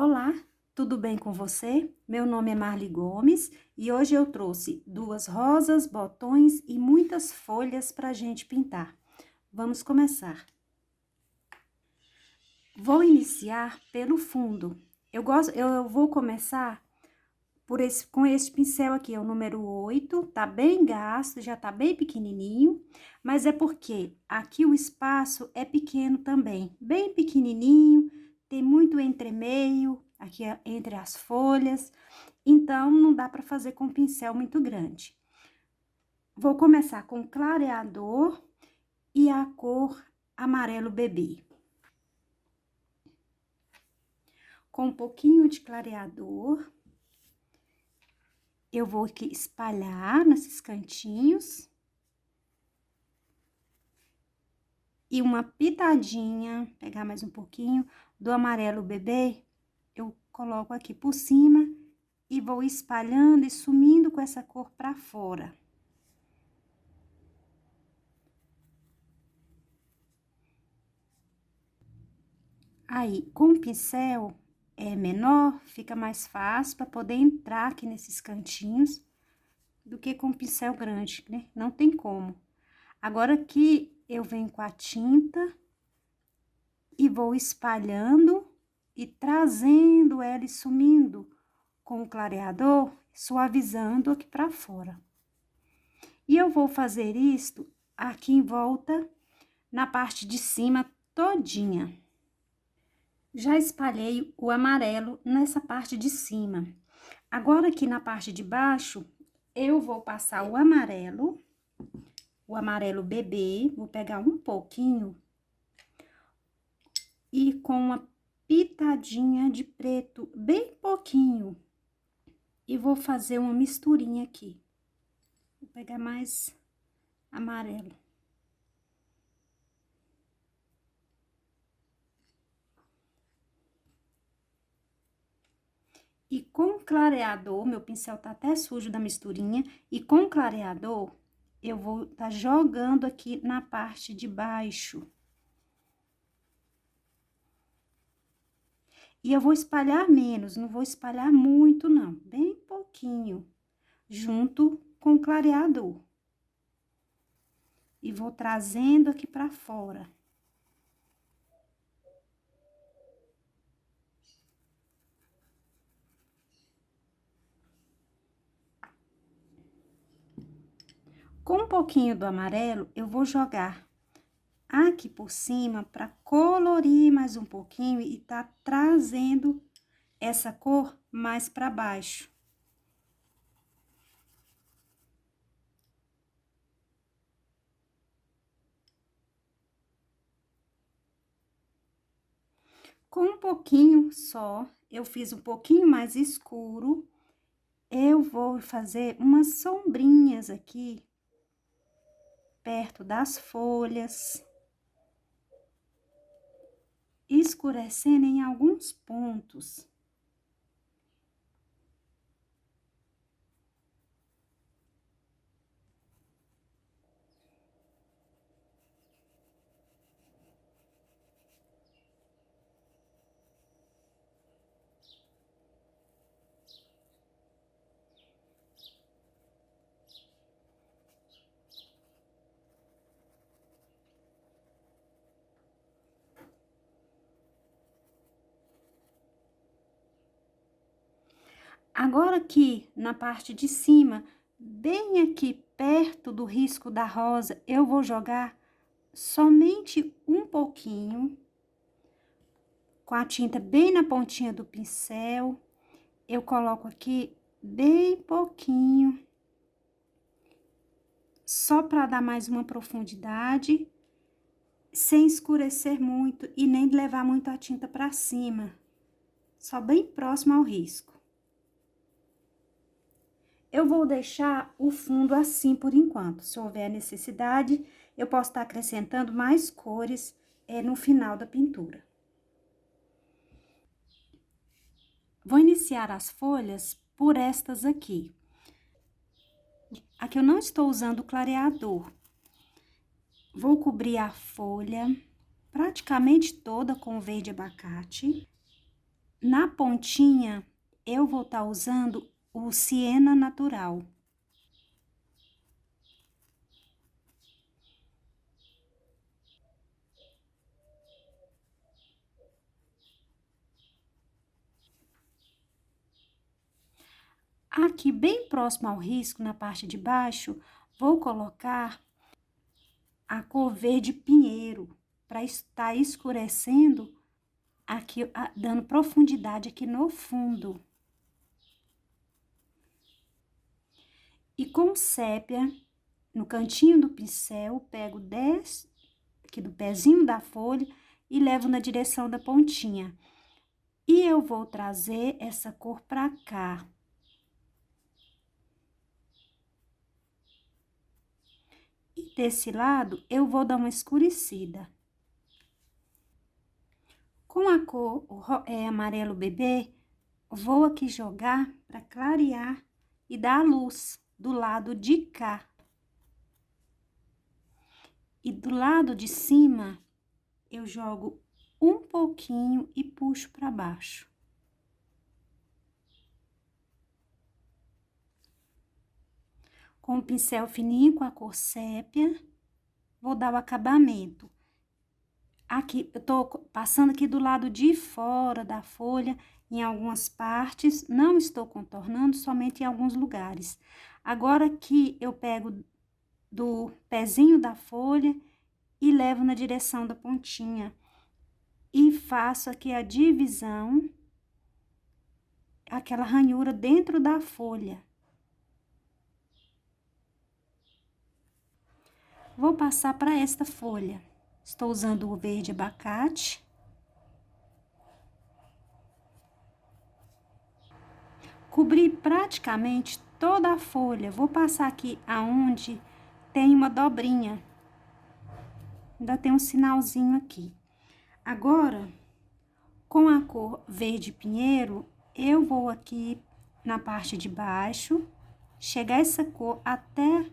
Olá, tudo bem com você? Meu nome é Marli Gomes e hoje eu trouxe duas rosas, botões e muitas folhas para a gente pintar. Vamos começar. Vou iniciar pelo fundo. Eu vou começar com esse pincel aqui, é o número 8, tá bem gasto, já tá bem pequenininho, mas é porque aqui o espaço é pequeno também, bem pequenininho, tem muito entremeio, aqui entre as folhas, então não dá para fazer com pincel muito grande. Vou começar com clareador e a cor amarelo bebê. Com um pouquinho de clareador, eu vou aqui espalhar nesses cantinhos. E uma pitadinha, pegar mais um pouquinho do amarelo bebê, eu coloco aqui por cima e vou espalhando e sumindo com essa cor pra fora. Aí, com o pincel menor, fica mais fácil para poder entrar aqui nesses cantinhos do que com o pincel grande, né? Não tem como. Agora aqui, eu venho com a tinta e vou espalhando e trazendo ela e sumindo com o clareador, suavizando aqui pra fora. E eu vou fazer isto aqui em volta, na parte de cima todinha. Já espalhei o amarelo nessa parte de cima. Agora, aqui na parte de baixo, eu vou passar o amarelo bebê, vou pegar um pouquinho e com uma pitadinha de preto, bem pouquinho, e vou fazer uma misturinha aqui. Vou pegar mais amarelo. E com clareador, meu pincel tá até sujo da misturinha, e com clareador, eu vou tá jogando aqui na parte de baixo. E eu vou espalhar menos, não vou espalhar muito não, bem pouquinho, junto com o clareador. E vou trazendo aqui pra fora. Com um pouquinho do amarelo, eu vou jogar aqui por cima para colorir mais um pouquinho e tá trazendo essa cor mais para baixo. Com um pouquinho só, eu fiz um pouquinho mais escuro, eu vou fazer umas sombrinhas aqui, perto das folhas, escurecendo em alguns pontos. Agora aqui, na parte de cima, bem aqui perto do risco da rosa, eu vou jogar somente um pouquinho, com a tinta bem na pontinha do pincel. Eu coloco aqui bem pouquinho, só para dar mais uma profundidade, sem escurecer muito e nem levar muito a tinta para cima, só bem próximo ao risco. Eu vou deixar o fundo assim por enquanto. Se houver necessidade, eu posso estar acrescentando mais cores no final da pintura. Vou iniciar as folhas por estas aqui. Aqui eu não estou usando clareador. Vou cobrir a folha praticamente toda com verde abacate. Na pontinha, eu vou estar usando o siena natural. Aqui, bem próximo ao risco, na parte de baixo, vou colocar a cor verde pinheiro, para estar escurecendo aqui, dando profundidade aqui no fundo. E com sépia, no cantinho do pincel, pego 10 aqui do pezinho da folha e levo na direção da pontinha. E eu vou trazer essa cor pra cá. E desse lado, eu vou dar uma escurecida. Com a cor amarelo bebê, vou aqui jogar para clarear e dar a luz do lado de cá. E do lado de cima, eu jogo um pouquinho e puxo para baixo. Com o pincel fininho, com a cor sépia, vou dar o acabamento. Aqui, eu tô passando aqui do lado de fora da folha, em algumas partes, não estou contornando, somente em alguns lugares. Agora aqui, eu pego do pezinho da folha e levo na direção da pontinha. E faço aqui a divisão, aquela ranhura dentro da folha. Vou passar para esta folha. Estou usando o verde abacate. Cobri praticamente toda a folha. Vou passar aqui aonde tem uma dobrinha. Ainda tem um sinalzinho aqui. Agora, com a cor verde pinheiro, eu vou aqui na parte de baixo, chegar essa cor até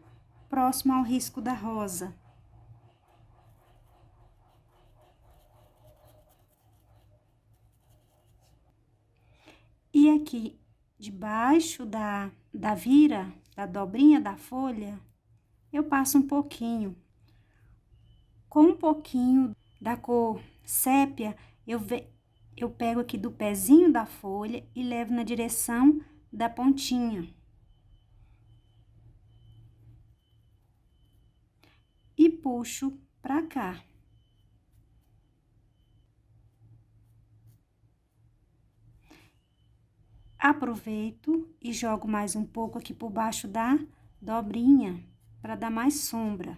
próximo ao risco da rosa. E aqui, debaixo da vira, da dobrinha da folha, eu passo um pouquinho. Com um pouquinho da cor sépia, eu pego aqui do pezinho da folha e levo na direção da pontinha. E puxo pra cá. Aproveito e jogo mais um pouco aqui por baixo da dobrinha, para dar mais sombra.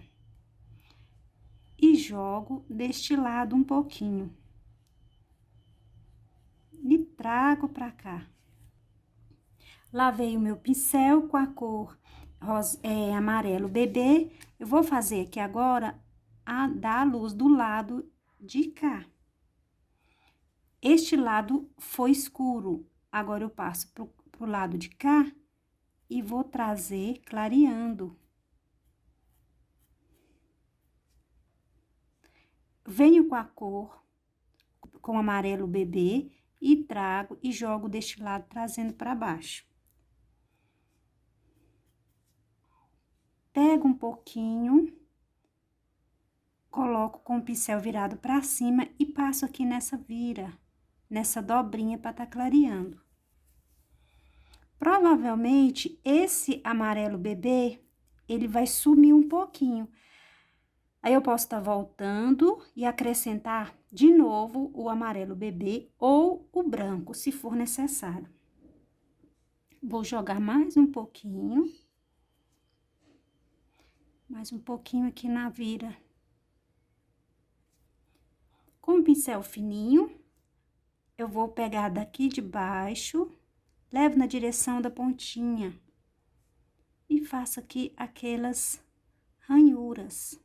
E jogo deste lado um pouquinho. E trago pra cá. Lavei o meu pincel com a cor amarelo bebê. Eu vou fazer aqui agora dar a luz do lado de cá. Este lado foi escuro. Agora, eu passo pro lado de cá e vou trazer clareando. Venho com a cor, com amarelo bebê, e trago e jogo deste lado, trazendo para baixo. Pego um pouquinho, coloco com o pincel virado para cima e passo aqui nessa vira, nessa dobrinha para tá clareando. Provavelmente, esse amarelo bebê, ele vai sumir um pouquinho. Aí, eu posso estar voltando e acrescentar de novo o amarelo bebê ou o branco, se for necessário. Vou jogar mais um pouquinho. Mais um pouquinho aqui na vira. Com o pincel fininho, eu vou pegar daqui de baixo, levo na direção da pontinha e faço aqui aquelas ranhuras,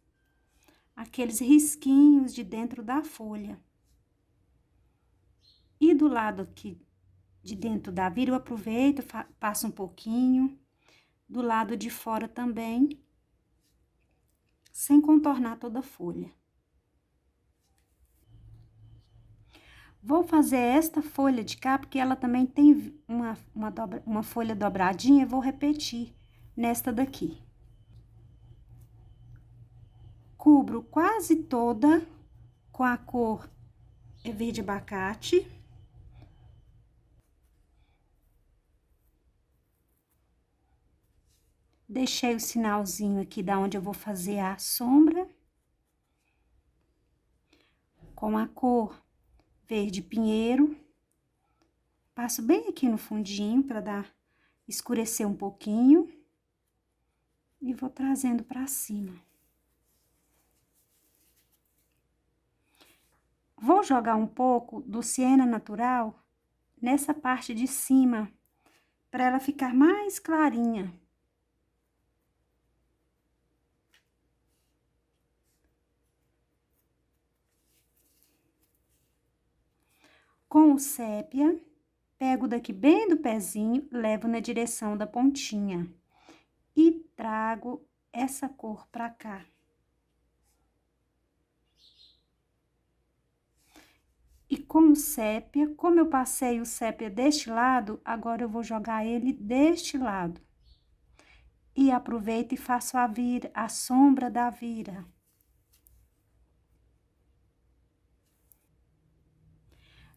aqueles risquinhos de dentro da folha. E do lado aqui de dentro da vira, eu aproveito, passo um pouquinho, do lado de fora também, sem contornar toda a folha. Vou fazer esta folha de cá, porque ela também tem uma folha dobradinha, vou repetir nesta daqui. Cubro quase toda com a cor verde abacate. Deixei o sinalzinho aqui da onde eu vou fazer a sombra. Com a cor verde pinheiro. Passo bem aqui no fundinho para escurecer um pouquinho. E vou trazendo para cima. Vou jogar um pouco do siena natural nessa parte de cima, para ela ficar mais clarinha. Com o sépia, pego daqui bem do pezinho, levo na direção da pontinha e trago essa cor pra cá. E com o sépia, como eu passei o sépia deste lado, agora eu vou jogar ele deste lado. E aproveito e faço a sombra da vira.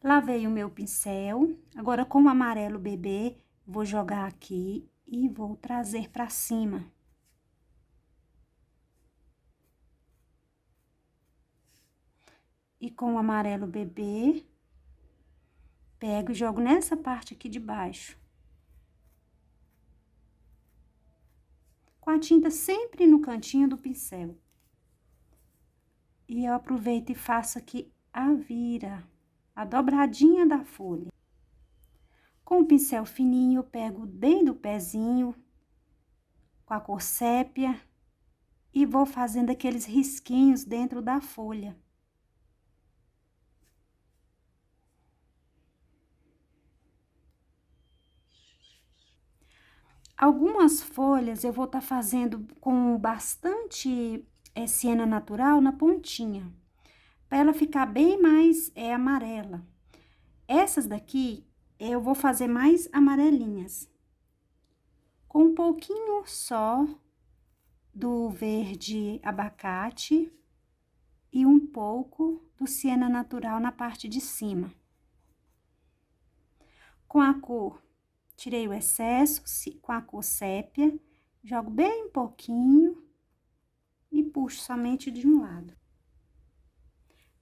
Lavei o meu pincel, agora com o amarelo bebê, vou jogar aqui e vou trazer pra cima. E com o amarelo bebê, pego e jogo nessa parte aqui de baixo. Com a tinta sempre no cantinho do pincel. E eu aproveito e faço aqui a vira, a dobradinha da folha. Com o pincel fininho, eu pego bem do pezinho, com a cor sépia, e vou fazendo aqueles risquinhos dentro da folha. Algumas folhas eu vou estar fazendo com bastante siena natural na pontinha, para ela ficar bem mais amarela. Essas daqui eu vou fazer mais amarelinhas, com um pouquinho só do verde abacate e um pouco do siena natural na parte de cima. Com a cor, tirei o excesso, com a cor sépia, jogo bem pouquinho e puxo somente de um lado.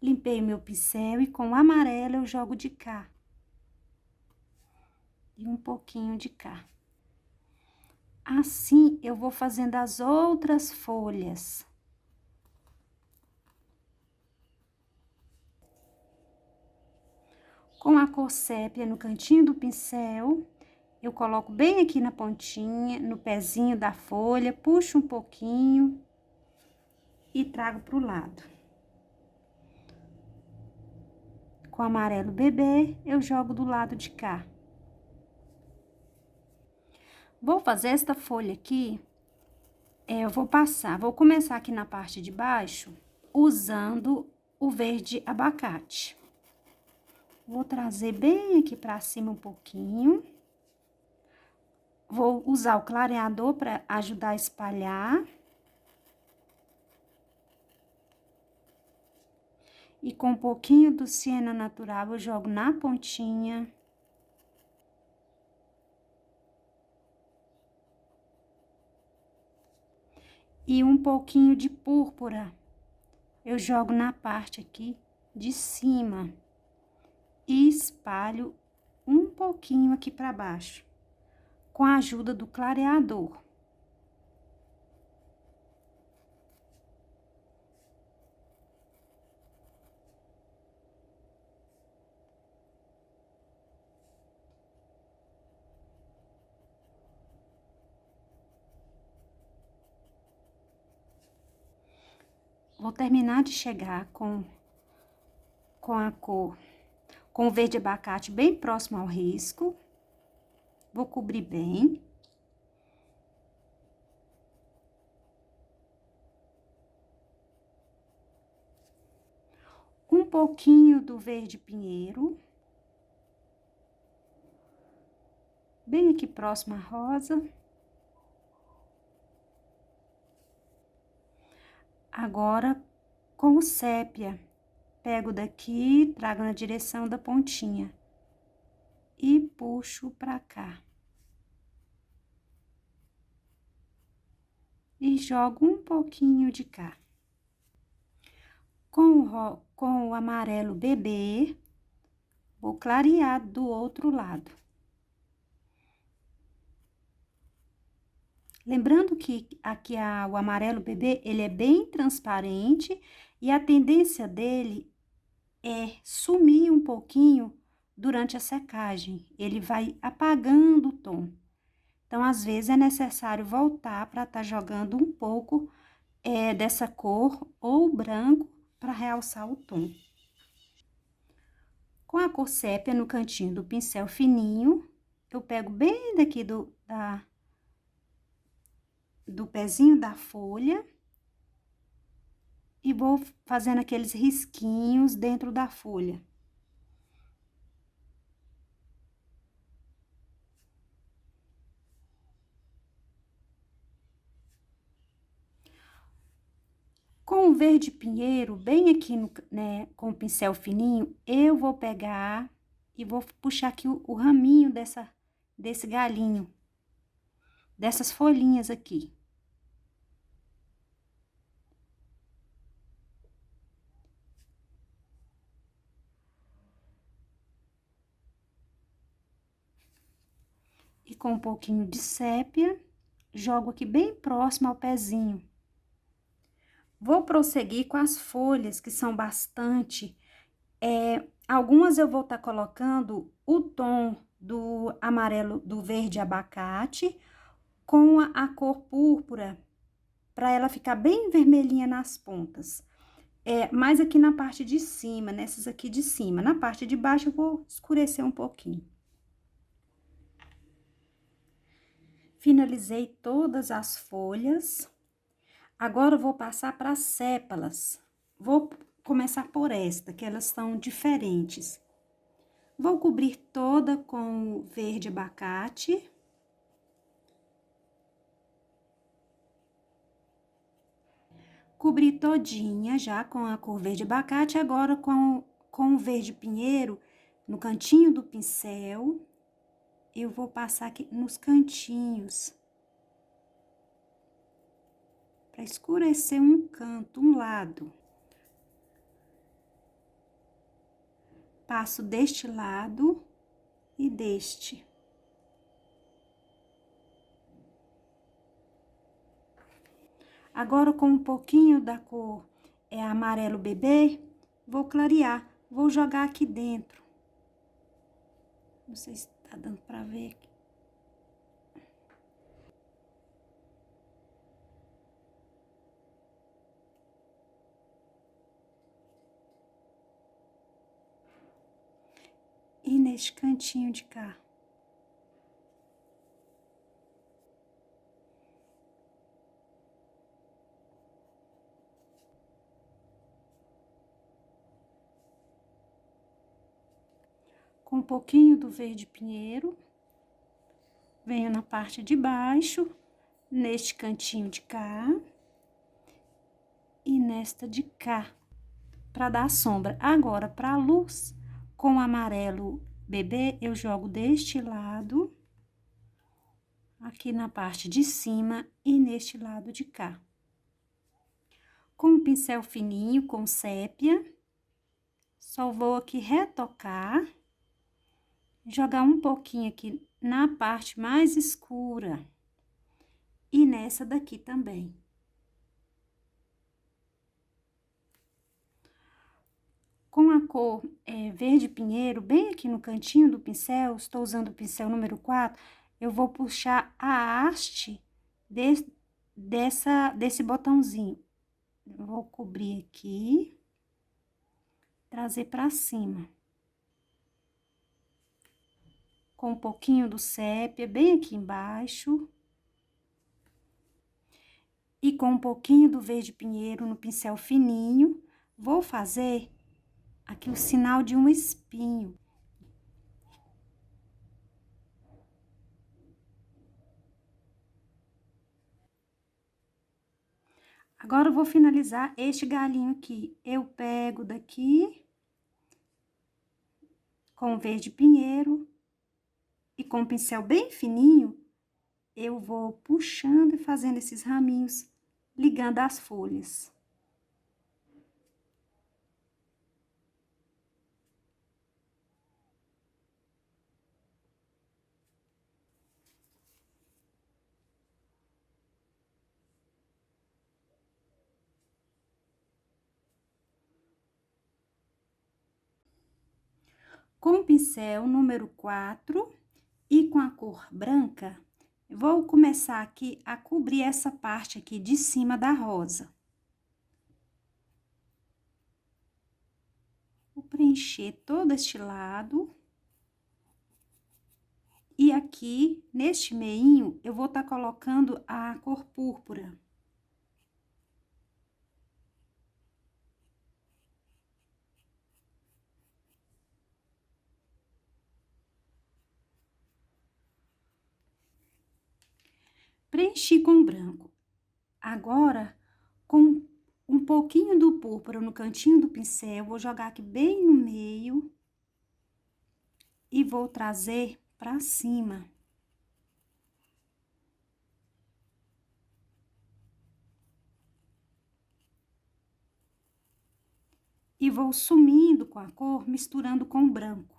Limpei meu pincel e com o amarelo eu jogo de cá. E um pouquinho de cá. Assim, eu vou fazendo as outras folhas. Com a cor sépia no cantinho do pincel, eu coloco bem aqui na pontinha, no pezinho da folha, puxo um pouquinho e trago pro lado. Com amarelo bebê, eu jogo do lado de cá. Vou fazer esta folha aqui, vou começar aqui na parte de baixo, usando o verde abacate. Vou trazer bem aqui pra cima um pouquinho. Vou usar o clareador para ajudar a espalhar. E com um pouquinho do siena natural, eu jogo na pontinha. E um pouquinho de púrpura, eu jogo na parte aqui de cima. E espalho um pouquinho aqui para baixo, com a ajuda do clareador. Vou terminar de chegar com a cor, com o verde abacate bem próximo ao risco. Vou cobrir bem. pouquinho do verde pinheiro. Bem aqui próximo à rosa. Agora, com o sépia, pego daqui, trago na direção da pontinha e puxo pra cá. E jogo um pouquinho de cá. Com o amarelo bebê, vou clarear do outro lado. Lembrando que aqui o amarelo bebê, ele é bem transparente e a tendência dele é sumir um pouquinho durante a secagem. Ele vai apagando o tom. Então, às vezes, é necessário voltar para estar jogando um pouco dessa cor ou branco para realçar o tom. Com a cor sépia no cantinho do pincel fininho, eu pego bem daqui do pezinho da folha e vou fazendo aqueles risquinhos dentro da folha. Com o verde pinheiro, bem aqui né, com o pincel fininho, eu vou pegar e vou puxar aqui o raminho desse galinho, dessas folhinhas aqui. E com um pouquinho de sépia, jogo aqui bem próximo ao pezinho. Vou prosseguir com as folhas, que são bastante. Algumas eu vou estar colocando o tom do amarelo, do verde abacate, com a cor púrpura, para ela ficar bem vermelhinha nas pontas. Mais aqui na parte de cima, nessas aqui de cima. Na parte de baixo, eu vou escurecer um pouquinho. Finalizei todas as folhas. Agora, eu vou passar para as sépalas. Vou começar por esta, que elas são diferentes. Vou cobrir toda com o verde abacate. Cobri todinha já com a cor verde abacate, agora com o verde pinheiro, no cantinho do pincel, eu vou passar aqui nos cantinhos. Para escurecer um canto, um lado. Passo deste lado e deste. Agora, com um pouquinho da cor amarelo bebê, vou clarear. Vou jogar aqui dentro. Não sei se tá dando pra ver aqui. E neste cantinho de cá. Com um pouquinho do verde pinheiro, venho na parte de baixo, neste cantinho de cá e nesta de cá, para dar sombra. Agora, para a luz, com o amarelo bebê, eu jogo deste lado, aqui na parte de cima e neste lado de cá. Com um pincel fininho, com sépia, só vou aqui retocar, jogar um pouquinho aqui na parte mais escura e nessa daqui também. Com a cor verde pinheiro, bem aqui no cantinho do pincel, estou usando o pincel número 4, eu vou puxar a haste desse botãozinho. Vou cobrir aqui, trazer pra cima. Com um pouquinho do sépia, bem aqui embaixo. E com um pouquinho do verde pinheiro no pincel fininho, vou fazer aqui o sinal de um espinho. Agora, eu vou finalizar este galinho aqui. Eu pego daqui com verde pinheiro e com um pincel bem fininho, eu vou puxando e fazendo esses raminhos, ligando as folhas. Com o pincel número 4 e com a cor branca, vou começar aqui a cobrir essa parte aqui de cima da rosa. Vou preencher todo este lado. E aqui, neste meinho, eu vou estar colocando a cor púrpura. Preenchi com branco. Agora, com um pouquinho do púrpura no cantinho do pincel, vou jogar aqui bem no meio e vou trazer pra cima. E vou sumindo com a cor, misturando com o branco.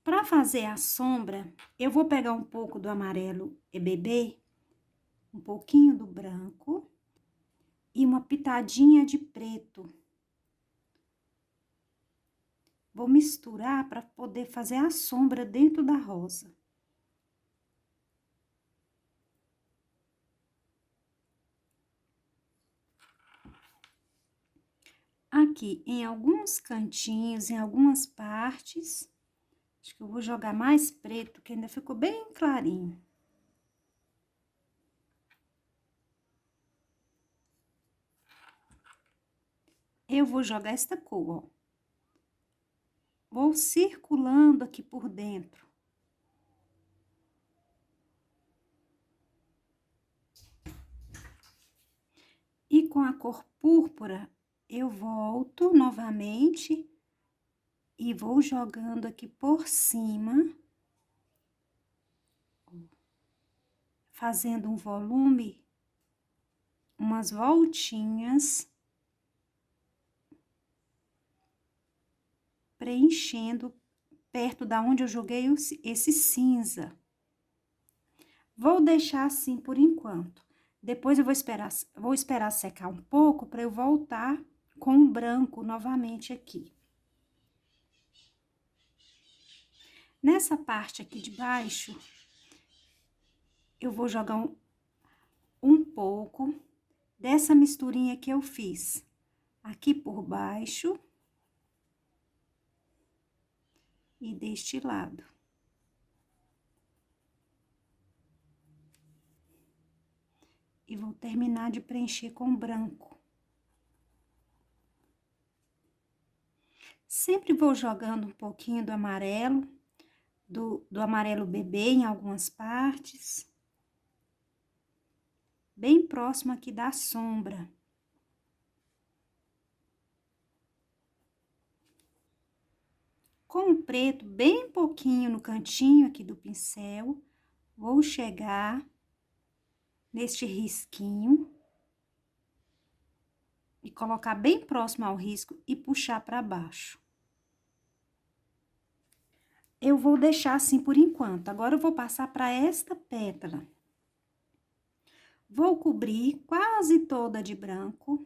Para fazer a sombra, eu vou pegar um pouco do amarelo bebê, um pouquinho do branco e uma pitadinha de preto. Vou misturar para poder fazer a sombra dentro da rosa. Aqui, em alguns cantinhos, em algumas partes, acho que eu vou jogar mais preto, que ainda ficou bem clarinho. Eu vou jogar esta cor, ó. Vou circulando aqui por dentro. E com a cor púrpura, eu volto novamente e vou jogando aqui por cima, fazendo um volume, umas voltinhas, preenchendo perto da onde eu joguei esse cinza. Vou deixar assim por enquanto. Depois eu vou esperar secar um pouco para eu voltar com o branco novamente aqui. Nessa parte aqui de baixo, eu vou jogar um pouco dessa misturinha que eu fiz aqui por baixo e deste lado. E vou terminar de preencher com branco. Sempre vou jogando um pouquinho do amarelo, do amarelo bebê em algumas partes. Bem próximo aqui da sombra. Com o preto bem pouquinho no cantinho aqui do pincel, vou chegar neste risquinho e colocar bem próximo ao risco e puxar para baixo. Eu vou deixar assim por enquanto. Agora, eu vou passar para esta pétala. Vou cobrir quase toda de branco.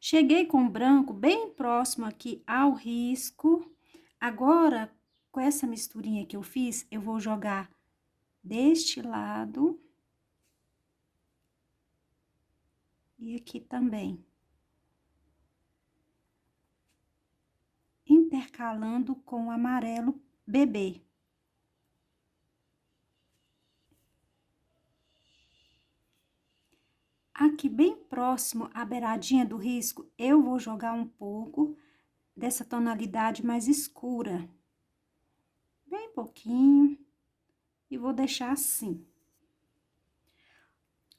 Cheguei com o branco bem próximo aqui ao risco. Agora, com essa misturinha que eu fiz, eu vou jogar deste lado E aqui também. Intercalando com o amarelo bebê. Aqui bem próximo à beiradinha do risco, eu vou jogar um pouco dessa tonalidade mais escura. Bem pouquinho. E vou deixar assim.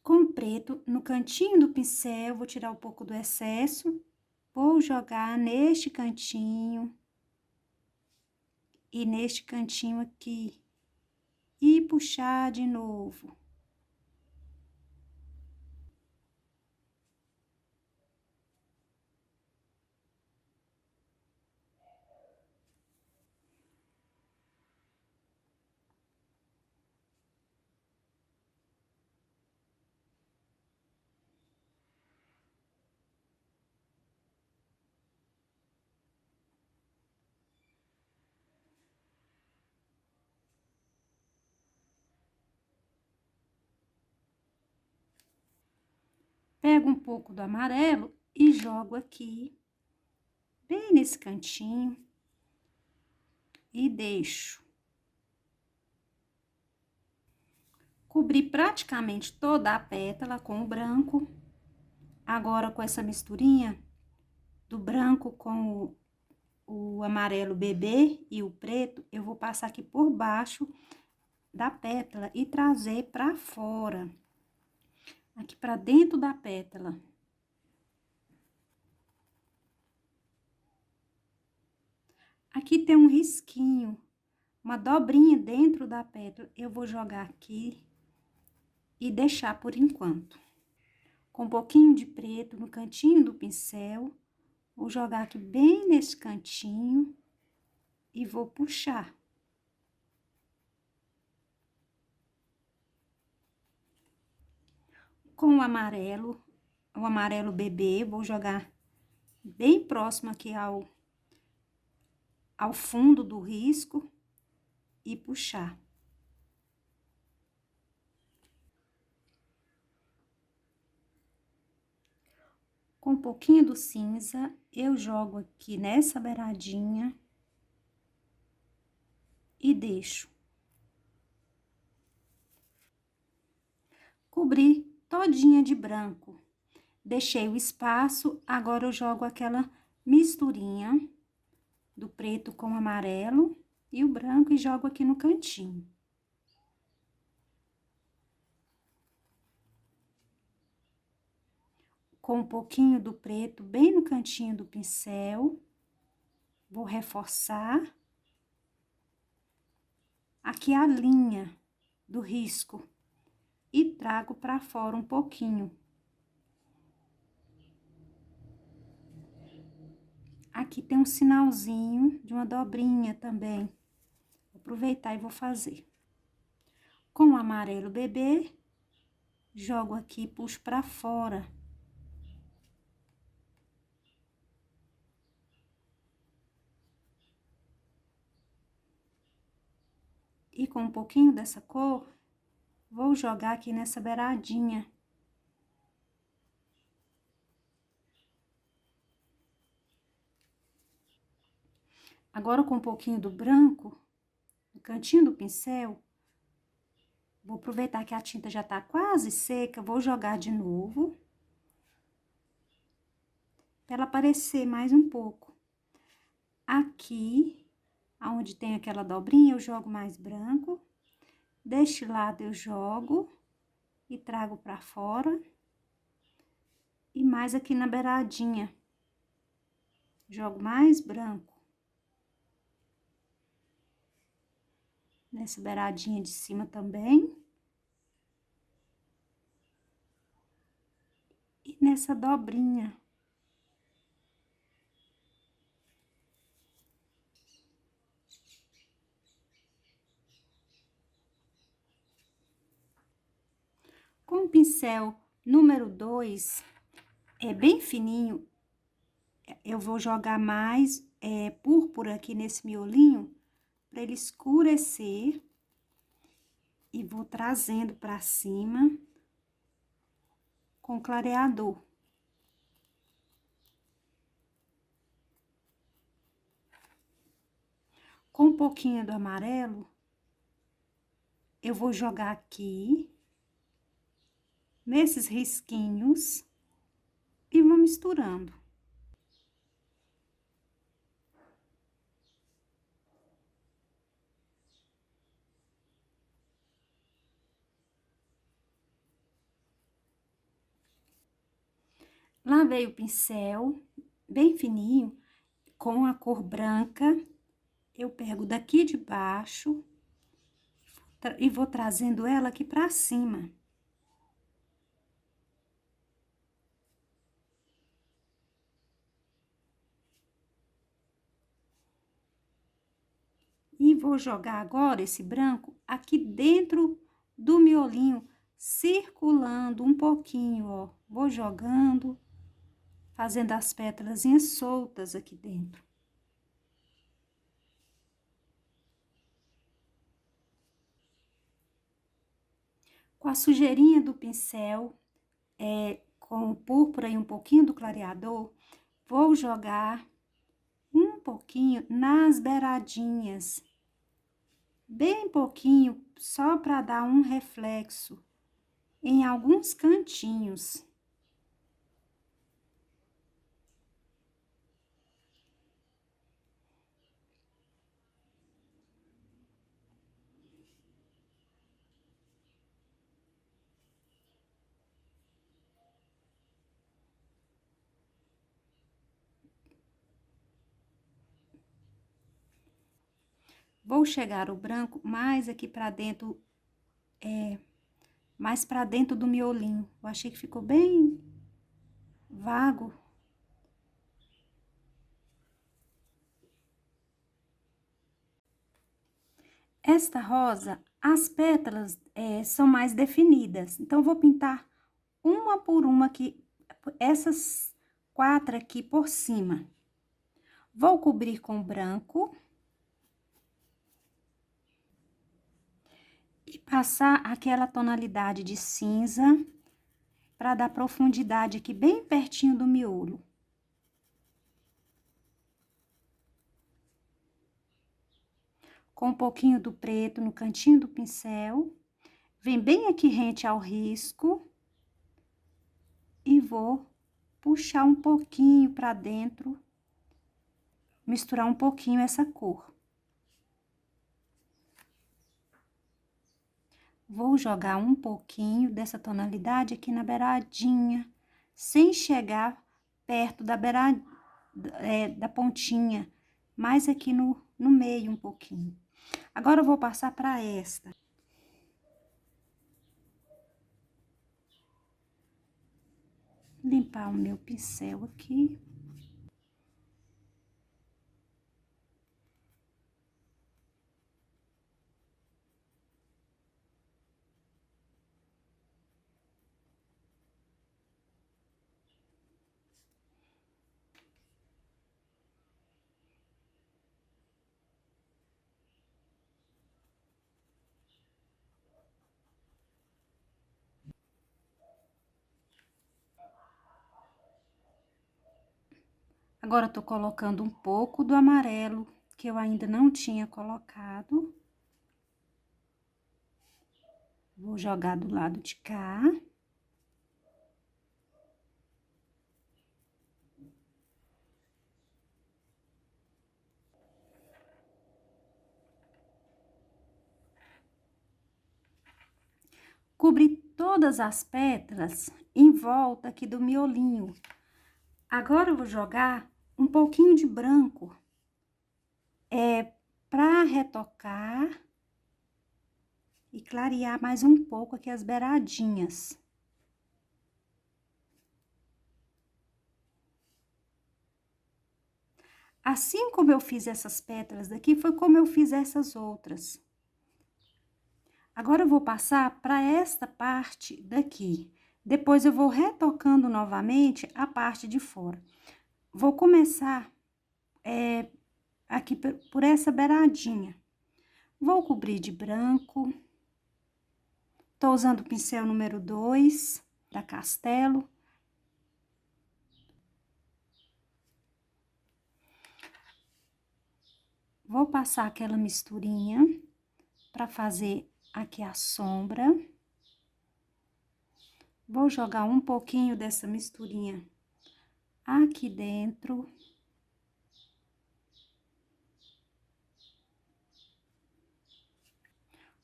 Com o preto, no cantinho do pincel, vou tirar um pouco do excesso. Vou jogar neste cantinho. E neste cantinho aqui. E puxar de novo. Pego um pouco do amarelo e jogo aqui, bem nesse cantinho, e deixo. Cobri praticamente toda a pétala com o branco. Agora, com essa misturinha do branco com o amarelo bebê e o preto, eu vou passar aqui por baixo da pétala e trazer pra fora. Aqui pra dentro da pétala. Aqui tem um risquinho, uma dobrinha dentro da pétala. Eu vou jogar aqui e deixar por enquanto. Com um pouquinho de preto no cantinho do pincel, vou jogar aqui bem nesse cantinho e vou puxar. Com o amarelo bebê, vou jogar bem próximo aqui ao fundo do risco e puxar. Com um pouquinho do cinza, eu jogo aqui nessa beiradinha e deixo. Cobri todinha de branco. Deixei o espaço, agora eu jogo aquela misturinha do preto com o amarelo e o branco e jogo aqui no cantinho. Com um pouquinho do preto bem no cantinho do pincel, vou reforçar aqui a linha do risco e trago pra fora um pouquinho. Aqui tem um sinalzinho de uma dobrinha também. Vou aproveitar e vou fazer. Com o amarelo bebê, jogo aqui e puxo pra fora. E com um pouquinho dessa cor, vou jogar aqui nessa beiradinha. Agora, com um pouquinho do branco, no cantinho do pincel, vou aproveitar que a tinta já tá quase seca, vou jogar de novo. Pra ela aparecer mais um pouco. Aqui, aonde tem aquela dobrinha, eu jogo mais branco. Deste lado, eu jogo e trago pra fora. E mais aqui na beiradinha. Jogo mais branco. Nessa beiradinha de cima também. E nessa dobrinha. Com o pincel número 2, é bem fininho, eu vou jogar mais púrpura aqui nesse miolinho, para ele escurecer. E vou trazendo pra cima com clareador. Com um pouquinho do amarelo, eu vou jogar aqui, nesses risquinhos, e vou misturando. Lavei o pincel, bem fininho, com a cor branca. Eu pego daqui de baixo e vou trazendo ela aqui pra cima. E vou jogar agora esse branco aqui dentro do miolinho, circulando um pouquinho, ó. Vou jogando, fazendo as pétalazinhas soltas aqui dentro. Com a sujeirinha do pincel, com o púrpura e um pouquinho do clareador, vou jogar um pouquinho nas beiradinhas. Bem pouquinho, só para dar um reflexo em alguns cantinhos. Vou chegar o branco mais aqui pra dentro, mais pra dentro do miolinho. Eu achei que ficou bem vago. Esta rosa, as pétalas são mais definidas. Então, vou pintar uma por uma aqui, essas 4 aqui por cima. Vou cobrir com branco. E passar aquela tonalidade de cinza para dar profundidade aqui bem pertinho do miolo. Com um pouquinho do preto no cantinho do pincel, vem bem aqui rente ao risco e vou puxar um pouquinho para dentro, misturar um pouquinho essa cor. Vou jogar um pouquinho dessa tonalidade aqui na beiradinha, sem chegar perto da da pontinha, mais aqui no meio um pouquinho. Agora, eu vou passar para esta. Limpar o meu pincel aqui. Agora, eu tô colocando um pouco do amarelo, que eu ainda não tinha colocado. Vou jogar do lado de cá. Cobri todas as pétalas em volta aqui do miolinho. Agora, eu vou jogar um pouquinho de branco, pra retocar e clarear mais um pouco aqui as beiradinhas. Assim como eu fiz essas pétalas daqui, foi como eu fiz essas outras. Agora, eu vou passar para esta parte daqui. Depois, eu vou retocando novamente a parte de fora. Vou começar aqui por essa beiradinha. Vou cobrir de branco. Tô usando o pincel número 2 da Castelo. Vou passar aquela misturinha para fazer aqui a sombra. Vou jogar um pouquinho dessa misturinha aqui dentro.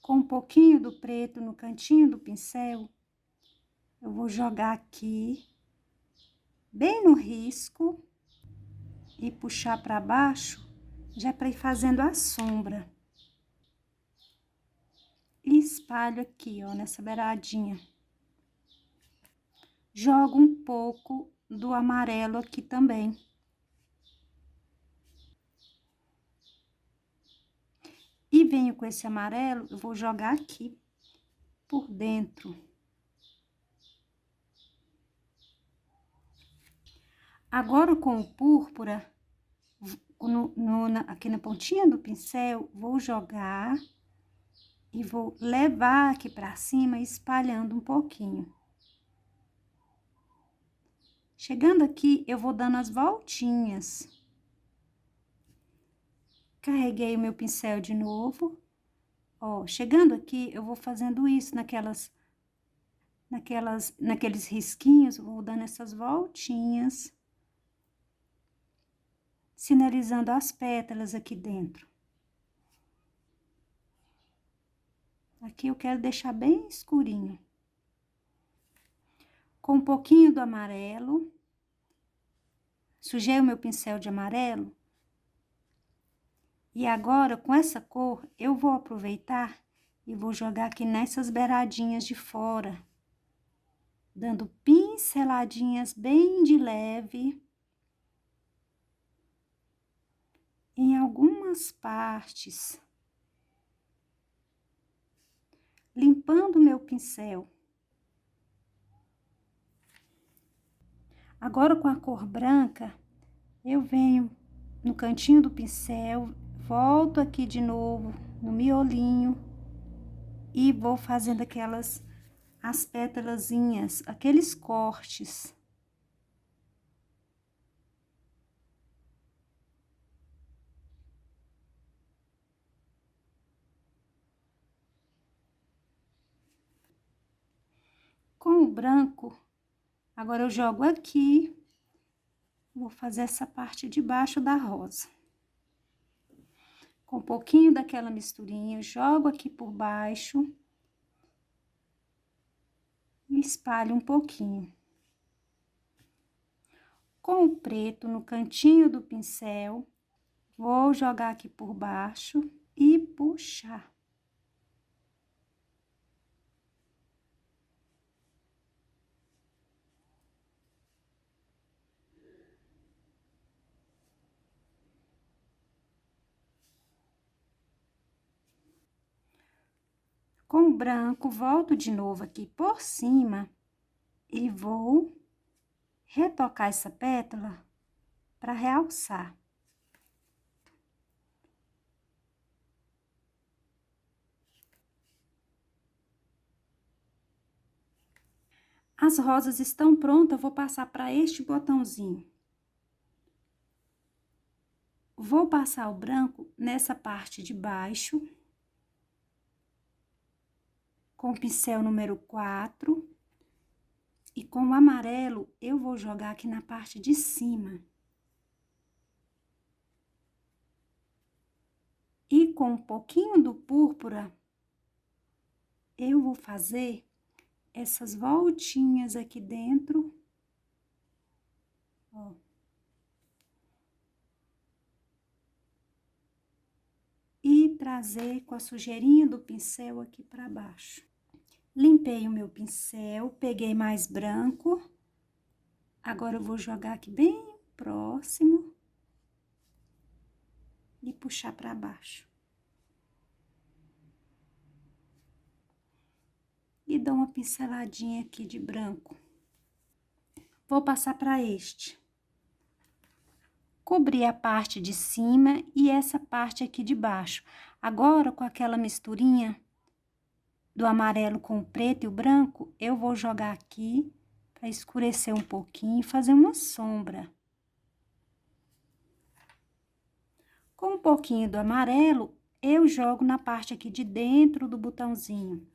Com um pouquinho do preto no cantinho do pincel, eu vou jogar aqui, bem no risco, e puxar para baixo, já para ir fazendo a sombra. E espalho aqui, ó, nessa beiradinha. Jogo um pouco do amarelo aqui também. E venho com esse amarelo, eu vou jogar aqui por dentro. Agora, com o púrpura, aqui na pontinha do pincel, vou jogar e vou levar aqui pra cima, espalhando um pouquinho. Chegando aqui, eu vou dando as voltinhas. Carreguei o meu pincel de novo. Ó, chegando aqui, eu vou fazendo isso naqueles risquinhos, vou dando essas voltinhas, sinalizando as pétalas aqui dentro. Aqui eu quero deixar bem escurinho. Com um pouquinho do amarelo, sujei o meu pincel de amarelo. E agora, com essa cor, eu vou aproveitar e vou jogar aqui nessas beiradinhas de fora, dando pinceladinhas bem de leve em algumas partes, limpando o meu pincel. Agora, com a cor branca, eu venho no cantinho do pincel, volto aqui de novo no miolinho e vou fazendo as pétalazinhas, aqueles cortes. Com o branco, agora eu jogo aqui, vou fazer essa parte de baixo da rosa. Com um pouquinho daquela misturinha, jogo aqui por baixo e espalho um pouquinho. Com o preto no cantinho do pincel, vou jogar aqui por baixo e puxar. Com o branco, volto de novo aqui por cima e vou retocar essa pétala para realçar. As rosas estão prontas, eu vou passar para este botãozinho. Vou passar o branco nessa parte de baixo, com o pincel número 4, e com o amarelo eu vou jogar aqui na parte de cima. E com um pouquinho do púrpura, eu vou fazer essas voltinhas aqui dentro, ó. E trazer com a sujeirinha do pincel aqui para baixo. Limpei o meu pincel, peguei mais branco. Agora, eu vou jogar aqui bem próximo e puxar para baixo. E dou uma pinceladinha aqui de branco. Vou passar para este. Cobri a parte de cima e essa parte aqui de baixo. Agora, com aquela misturinha do amarelo com o preto e o branco, eu vou jogar aqui para escurecer um pouquinho e fazer uma sombra. Com um pouquinho do amarelo, eu jogo na parte aqui de dentro do botãozinho.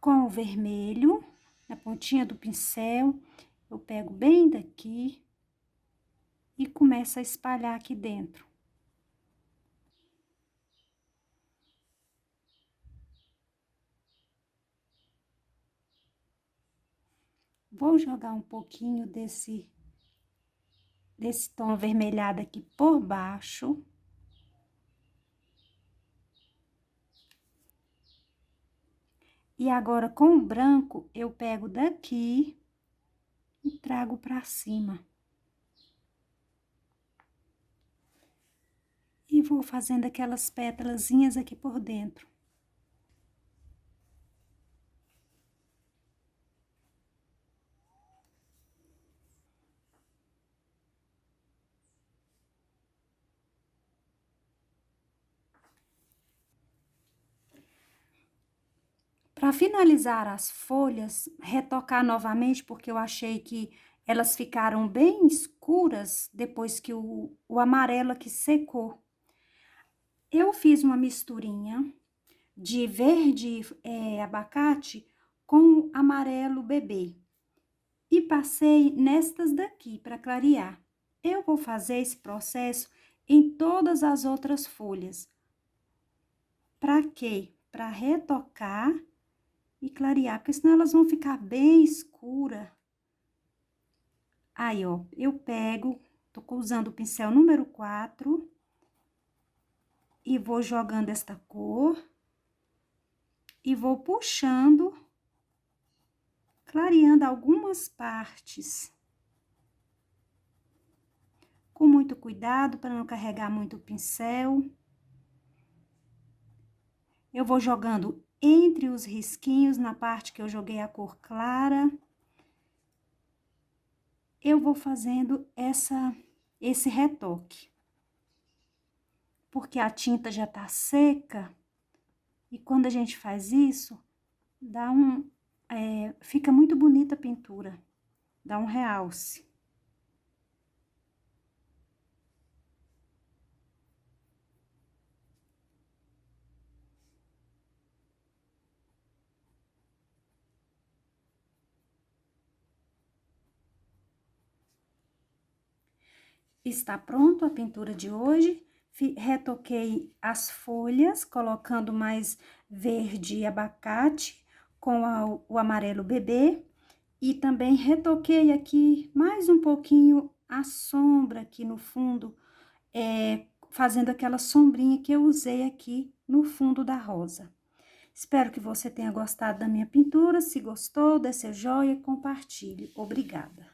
Com o vermelho, na pontinha do pincel, eu pego bem daqui e começo a espalhar aqui dentro. Vou jogar um pouquinho desse tom avermelhado aqui por baixo. E agora, com o branco, eu pego daqui e trago pra cima. E vou fazendo aquelas pétalazinhas aqui por dentro. Para finalizar as folhas, retocar novamente, porque eu achei que elas ficaram bem escuras depois que o amarelo aqui secou. Eu fiz uma misturinha de verde abacate com amarelo bebê e passei nestas daqui para clarear. Eu vou fazer esse processo em todas as outras folhas. Para quê? Para retocar e clarear, porque senão elas vão ficar bem escuras. Aí, ó, eu pego, tô usando o pincel número 4 e vou jogando esta cor e vou puxando, clareando algumas partes. Com muito cuidado para não carregar muito o pincel. Eu vou jogando entre os risquinhos, na parte que eu joguei a cor clara. Eu vou fazendo esse retoque. Porque a tinta já tá seca, e quando a gente faz isso, fica muito bonita a pintura, dá um realce. Está pronto a pintura de hoje. Retoquei as folhas, colocando mais verde abacate com o amarelo bebê. E também retoquei aqui mais um pouquinho a sombra aqui no fundo, fazendo aquela sombrinha que eu usei aqui no fundo da rosa. Espero que você tenha gostado da minha pintura. Se gostou, dê seu joinha e compartilhe. Obrigada!